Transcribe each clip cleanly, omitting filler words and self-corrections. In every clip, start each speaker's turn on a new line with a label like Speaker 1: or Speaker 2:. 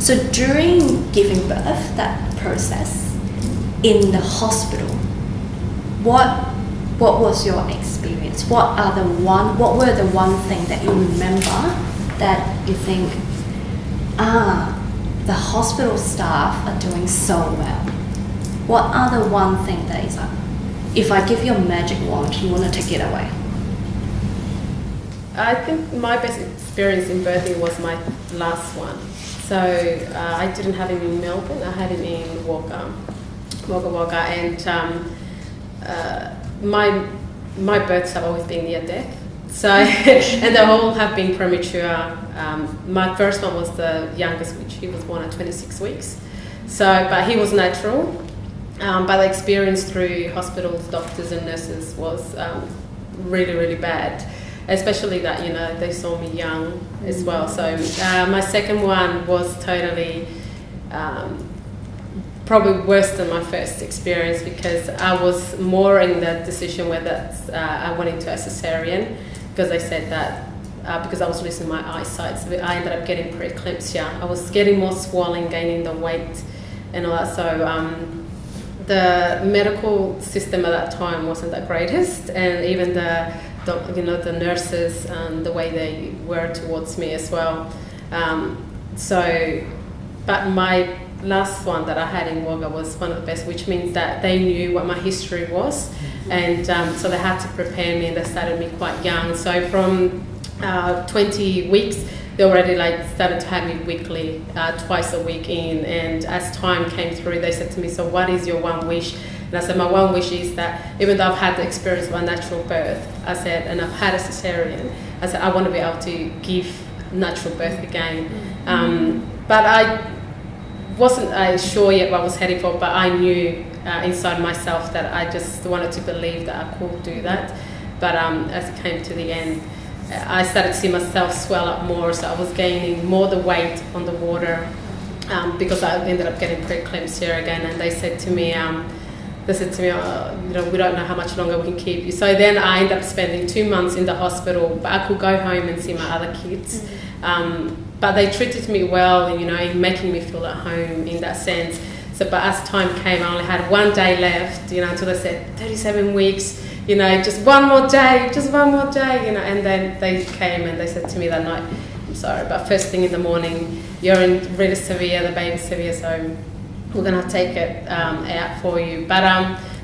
Speaker 1: So during giving birth, that process in the hospital, what was your experience? What were the one thing that you remember that you think, the hospital staff are doing so well? What are the one thing that is like, if I give you a magic wand, you want to take it away?
Speaker 2: I think my best experience in birthing was my last one. So I didn't have him in Melbourne, I had him in Wagga, and my births have always been near death. So, and they all have been premature. My first one was the youngest, which he was born at 26 weeks. So, but he was natural. But the experience through hospitals, doctors and nurses was really, really bad. Especially that, you know, they saw me young as well. So my second one was totally probably worse than my first experience, because I was more in the decision whether I went into a cesarean, because they said that because I was losing my eyesight, so I ended up getting preeclampsia. I was getting more swelling, gaining the weight and all that. So the medical system at that time wasn't the greatest, and even the nurses and the way they were towards me as well. But my last one that I had in Wagga was one of the best, which means that they knew what my history was, and so they had to prepare me, and they started me quite young. So from 20 weeks, they already started to have me weekly, twice a week in, and as time came through, they said to me, so what is your one wish? And I said, my one wish is that even though I've had the experience of a natural birth, I said, and I've had a cesarean, I said, I want to be able to give natural birth again. But I wasn't sure yet what I was heading for, but I knew inside myself that I just wanted to believe that I could do that. But as it came to the end, I started to see myself swell up more, so I was gaining more the weight on the water, because I ended up getting preeclampsia again, and they said to me, we don't know how much longer we can keep you. So then I ended up spending 2 months in the hospital, but I could go home and see my other kids. But they treated me well, in making me feel at home in that sense. So, but as time came, I only had 1 day left, until they said 37 weeks, just one more day, and then they came and they said to me that night, I'm sorry, but first thing in the morning, you're in really severe, the baby's severe, so we're going to take it out for you. But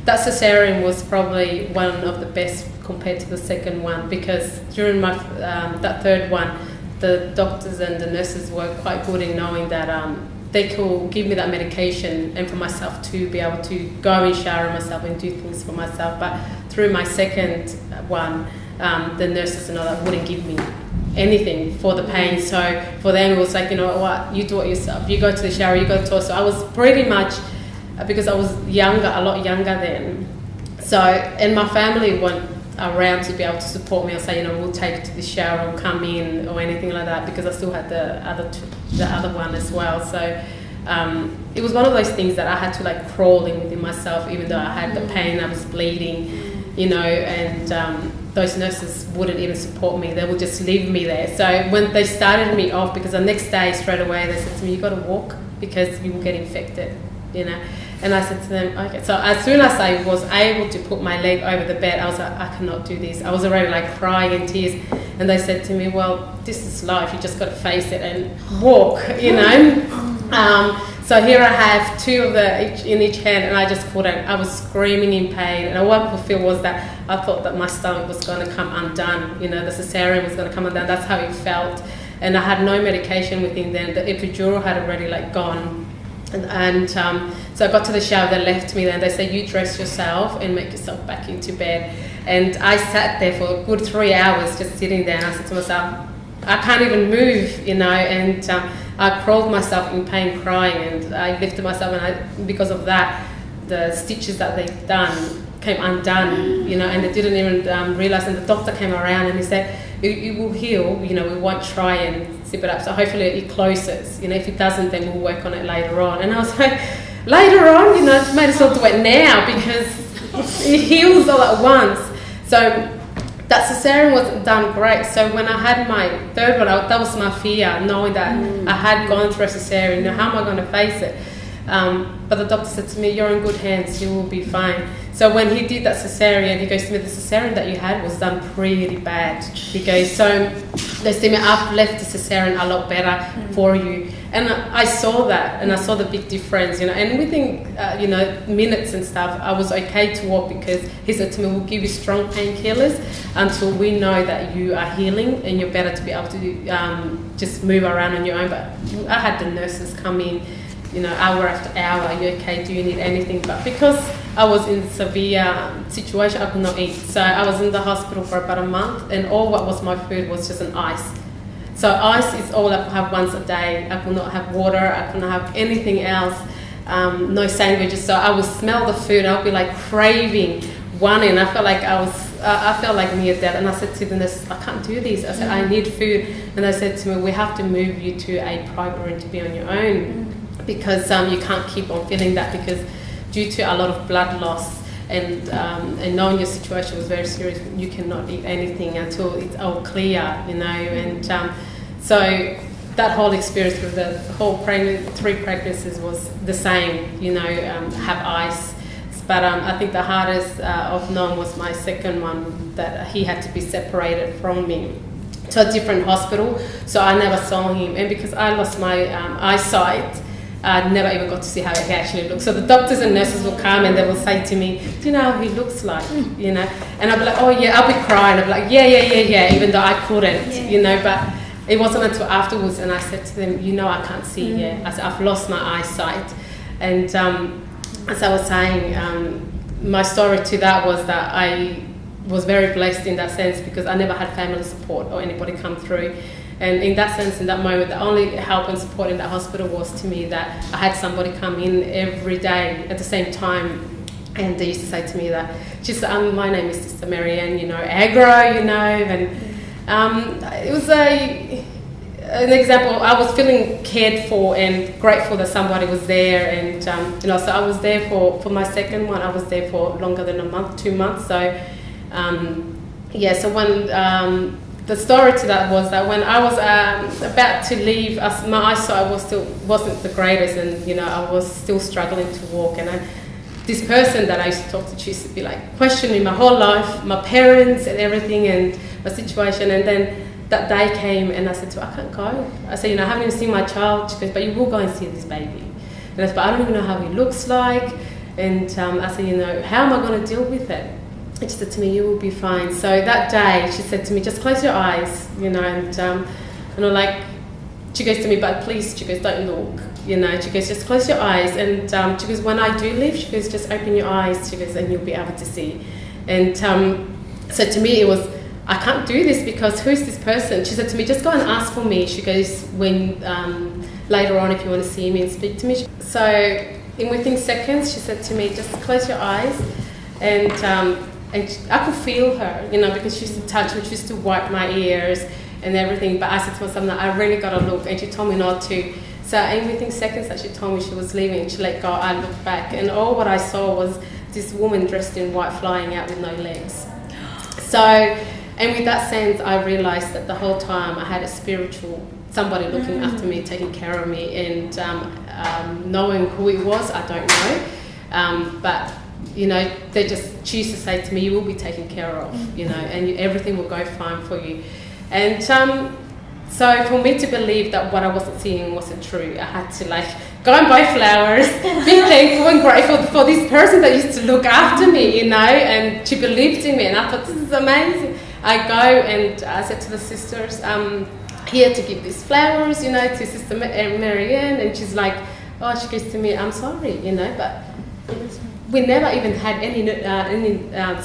Speaker 2: that cesarean was probably one of the best compared to the second one, because during my that third one, the doctors and the nurses were quite good in knowing that they could give me that medication, and for myself to be able to go and shower myself and do things for myself. But through my second one, the nurses and all that wouldn't give me anything for the pain. So for them it was like, you know what, you do it yourself, you go to the shower, you go to the toilet. So I was pretty much, because I was a lot younger then, so, and my family weren't around to be able to support me or say, we'll take you to the shower or come in or anything like that, because I still had the other one as well. So it was one of those things that I had to crawl in within myself, even though I had the pain, I was bleeding, and those nurses wouldn't even support me. They would just leave me there. So when they started me off, because the next day straight away they said to me, you got to walk because you will get infected, And I said to them, okay. So as soon as I was able to put my leg over the bed, I was like, I cannot do this. I was already crying in tears. And they said to me, well, this is life. You just got to face it and walk, So here I have two of in each hand, and I just couldn't. I was screaming in pain, and what I could feel was that I thought that my stomach was going to come undone. The cesarean was going to come undone. That's how it felt, and I had no medication within then. The epidural had already gone, and so I got to the shower. They left me there, and they said, "You dress yourself and make yourself back into bed." And I sat there for a good 3 hours, just sitting there, and I said to myself, I can't even move, and I crawled myself in pain, crying, and I lifted myself, and because of that, the stitches that they'd done came undone, and they didn't even realise. And the doctor came around and he said, it will heal, we won't try and zip it up, so hopefully it closes, if it doesn't, then we'll work on it later on. And I was like, later on, might as well do it now, because it heals all at once. So that cesarean wasn't done great. So when I had my third one, that was my fear, knowing that I had gone through a cesarean. You know, how am I going to face it? But the doctor said to me, "You're in good hands. You will be fine." So when he did that cesarean, he goes to me, "The cesarean that you had was done pretty bad." He goes, "So they to me, I've left the cesarean a lot better for you." And I saw that, and I saw the big difference, you know. And within, minutes and stuff, I was okay to walk, because he said to me, "We'll give you strong painkillers until we know that you are healing and you're better to be able to just move around on your own." But I had the nurses come in, you know, hour after hour. "Are you okay? Do you need anything?" But because I was in a severe situation, I could not eat. So I was in the hospital for about a month, and all what was my food was just an ice. So ice is all I could have once a day. I could not have water. I could not have anything else. No sandwiches. So I would smell the food. I would be like craving, wanting. I felt like I felt like near death. And I said to the nurse, "I can't do this." I said, "I need food." And they said to me, "We have to move you to a private room to be on your own, because you can't keep on feeling that, because due to a lot of blood loss and knowing your situation was very serious, you cannot eat anything until it's all clear, you know." And so that whole experience with the whole 3 pregnancies was the same, you know, have ice. But I think the hardest of none was my second one, that he had to be separated from me to a different hospital. So I never saw him. And because I lost my eyesight, I never even got to see how he actually looked. So the doctors and nurses will come and they will say to me, "Do you know how he looks like?" You know, and I'll be like, "Oh yeah," I'll be crying. I'll be like, yeah, even though I couldn't, you know. But it wasn't until afterwards, and I said to them, "You know, I can't see yet." I said, "I've lost my eyesight." And as I was saying, my story to that was that I was very blessed in that sense, because I never had family support or anybody come through. And in that sense, in that moment, the only help and support in that hospital was to me that I had somebody come in every day at the same time. And they used to say to me that, "My name is Sister Marianne, you know, agro, you know." And it was an example. I was feeling cared for and grateful that somebody was there. And, so I was there for my second one. I was there for longer than a month, 2 months. So, so when... the story to that was that when I was about to leave, my eyesight wasn't the greatest, and you know, I was still struggling to walk. And this person that I used to talk to, she used to be like questioning my whole life, my parents and everything, and my situation. And then that day came, and I said to her, "I can't go." I said, "You know, I haven't even seen my child." She goes, "But you will go and see this baby." And I said, "But I don't even know how he looks like." And I said, "You know, how am I going to deal with it?" And she said to me, "You will be fine." So that day, she said to me, "Just close your eyes," you know, and I'm like, she goes to me, "But please," she goes, "don't look," you know. She goes, "Just close your eyes." And she goes, "When I do leave," she goes, "just open your eyes," she goes, "and you'll be able to see." And so to me, it was, I can't do this, because who's this person? She said to me, "Just go and ask for me." She goes, "When later on, if you want to see me and speak to me." So within seconds, she said to me, "Just close your eyes," and I could feel her, you know, because she used to touch me, she used to wipe my ears and everything. But I said to myself, "No, I really got to look." And she told me not to. So within seconds that she told me she was leaving, she let go, I looked back, and all what I saw was this woman dressed in white flying out with no legs. So, and with that sense, I realised that the whole time I had a spiritual somebody looking after me, taking care of me, and knowing who it was, I don't know. But you know, she used to say to me, "You will be taken care of, you know, and everything will go fine for you." And so for me to believe that what I wasn't seeing wasn't true, I had to like go and buy flowers, be thankful and grateful for this person that used to look after me, you know, and she believed in me. And I thought, this is amazing. I go and I said to the sisters, "I'm here to give these flowers, you know, to Sister Marianne." And she's like, she goes to me, "I'm sorry, you know, but we never even had any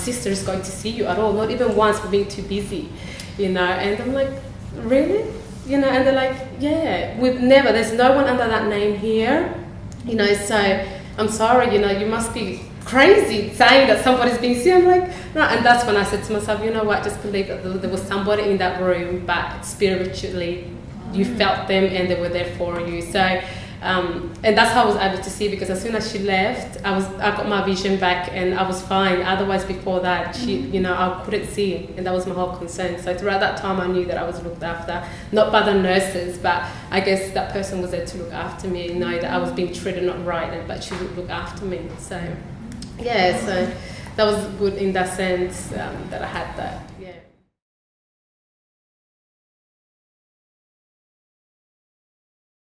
Speaker 2: sisters going to see you at all, not even once, for being too busy, you know." And I'm like, "Really?" You know, and they're like, "Yeah, we've never, there's no one under that name here, you know, so I'm sorry, you know, you must be crazy saying that somebody's being seen." I'm like, "No." And that's when I said to myself, "You know what, just believe that there was somebody in that room, but spiritually you felt them and they were there for you." So and that's how I was able to see, because as soon as she left, I got my vision back and I was fine. Otherwise, before that, I couldn't see, and that was my whole concern. So throughout that time, I knew that I was looked after, not by the nurses, but I guess that person was there to look after me and know that I was being treated not right, but she would look after me. So, yeah, so that was good in that sense, that I had that.